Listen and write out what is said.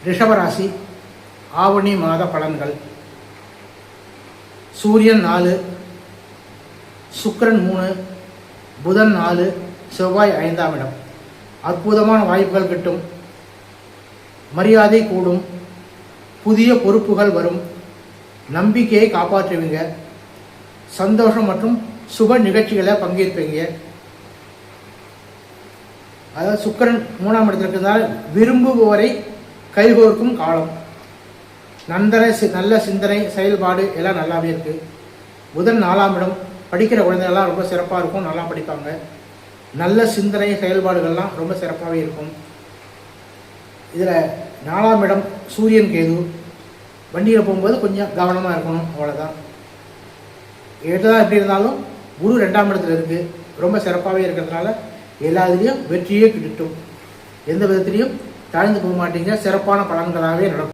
ரிஷபராசி ஆவணி மாத பலன்கள். சூரியன் 4, சுக்கிரன் 3, புதன் 4, செவ்வாய் 5ஆம் இடம். அற்புதமான வாய்ப்புகள் கிட்டும், மரியாதை கூடும், புதிய பொறுப்புகள் வரும், நம்பிக்கையை காப்பாற்றுவீங்க, சந்தோஷம் மற்றும் சுப நிகழ்ச்சிகளை பங்கேற்பீங்க. அதாவது சுக்கிரன் 3ஆம் இடத்துல இருக்கிறதால விரும்புபவரை கைகோர்க்கும் காலம். நல்ல சிந்தனை செயல்பாடு எல்லாம் நல்லாவே இருக்குது. புதன் 4ஆம் இடம், படிக்கிற குழந்தைகள்லாம் ரொம்ப சிறப்பாக இருக்கும், நல்லா படிப்பாங்க. நல்ல சிந்தனை செயல்பாடுகள்லாம் ரொம்ப சிறப்பாகவே இருக்கும். இதில் 4ஆம் இடம் சூரியன் கேது, வண்டியில் போகும்போது கொஞ்சம் கவனமாக இருக்கணும், அவ்வளோதான். எதுதான் எப்படி இருந்தாலும் குரு 2ஆம் இடத்துல இருக்குது, ரொம்ப சிறப்பாகவே இருக்கிறதுனால எல்லா இதுலேயும் வெற்றியே கிட்டும், எந்த விதத்துலேயும் தாழ்ந்து போக மாட்டீங்க, சிறப்பான பலன்களாகவே நடக்கும்.